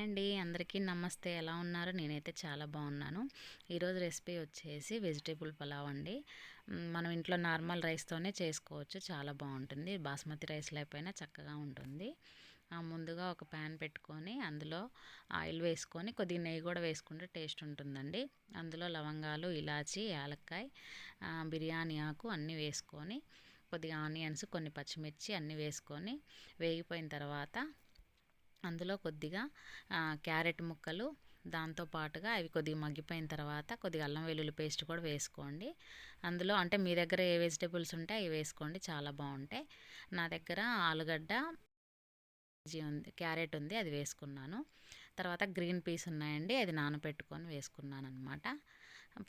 Hi అండి. అందరికీ నమస్తే. ఎలా ఉన్నారు? నేనైతే చాలా బాగున్నాను. ఈరోజు రెసిపీ వచ్చేసి వెజిటేబుల్ పలావ్ అండి. మనం ఇంట్లో నార్మల్ రైస్తోనే చేసుకోవచ్చు. చాలా బాగుంటుంది. బాస్మతి రైస్ లేకపోయినా చక్కగా ఉంటుంది. ముందుగా ఒక ప్యాన్ పెట్టుకొని అందులో ఆయిల్ వేసుకొని కొద్దిగా నెయ్యి కూడా వేసుకుంటే టేస్ట్ ఉంటుందండి. అందులో లవంగాలు, ఇలాచి, యాలక్కాయ, బిర్యానీ ఆకు అన్నీ వేసుకొని కొద్దిగా ఆనియన్స్, కొన్ని పచ్చిమిర్చి అన్నీ వేసుకొని వేగిపోయిన తర్వాత అందులో కొద్దిగా క్యారెట్ ముక్కలు, దాంతో పాటుగా అవి కొద్దిగా మగ్గిపోయిన తర్వాత కొద్దిగా అల్లం వెల్లుల్లి పేస్ట్ కూడా వేసుకోండి. అందులో అంటే మీ దగ్గర ఏ వెజిటేబుల్స్ ఉంటే అవి వేసుకోండి, చాలా బాగుంటాయి. నా దగ్గర ఆలుగడ్డ ఉంది, క్యారెట్ ఉంది, అది వేసుకున్నాను. తర్వాత గ్రీన్ పీస్ ఉన్నాయండి, అది నానబెట్టుకొని వేసుకున్నాను అనమాట.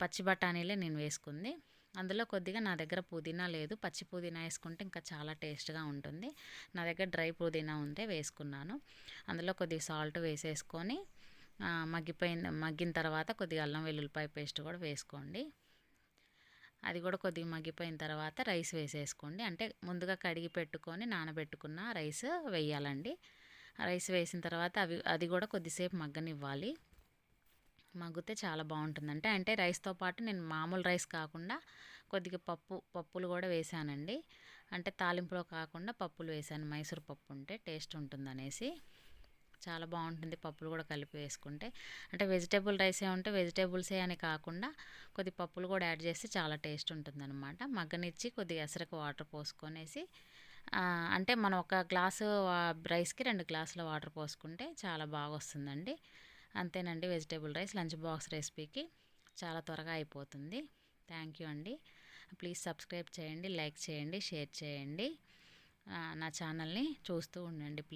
పచ్చి బఠానీలే నేను వేసుకుంది. అందులో కొద్దిగా నా దగ్గర పుదీనా లేదు, పచ్చి పుదీనా వేసుకుంటే ఇంకా చాలా టేస్ట్గా ఉంటుంది. నా దగ్గర డ్రై పుదీనా ఉంటే వేసుకున్నాను. అందులో కొద్దిగా సాల్ట్ వేసేసుకొని మగ్గిన తర్వాత కొద్దిగా అల్లం వెల్లుల్లిపాయ పేస్ట్ కూడా వేసుకోండి. అది కూడా కొద్దిగా మగ్గిపోయిన తర్వాత రైస్ వేసేసుకోండి. అంటే ముందుగా కడిగి పెట్టుకొని నానబెట్టుకున్న రైస్ వేయాలండి. రైస్ వేసిన తర్వాత అది కూడా కొద్దిసేపు మగ్గనివ్వాలి. మగ్గితే చాలా బాగుంటుందంటే అంటే రైస్తో పాటు నేను మామూలు రైస్ కాకుండా కొద్దిగా పప్పులు కూడా వేసానండి. అంటే తాలింపులో కాకుండా పప్పులు వేసాను, మైసూర్ పప్పు ఉంటే టేస్ట్ ఉంటుందనేసి. చాలా బాగుంటుంది పప్పులు కూడా కలిపి వేసుకుంటే. అంటే వెజిటేబుల్ రైసే ఉంటే వెజిటేబుల్సే అని కాకుండా కొద్ది పప్పులు కూడా యాడ్ చేస్తే చాలా టేస్ట్ ఉంటుందన్నమాట. మగ్గనిచ్చి కొద్దిగా ఎసరకు వాటర్ పోసుకొనేసి అంటే మనం ఒక గ్లాసు రైస్కి 2 గ్లాసుల వాటర్ పోసుకుంటే చాలా బాగా వస్తుందండి. అంతేనండి, వెజిటేబుల్ రైస్ లంచ్ బాక్స్ రెసిపీకి చాలా త్వరగా అయిపోతుంది. థ్యాంక్ యూ అండి. ప్లీజ్ సబ్స్క్రైబ్ చేయండి, లైక్ చేయండి, షేర్ చేయండి. నా ఛానల్ని చూస్తూ ఉండండి ప్లీజ్.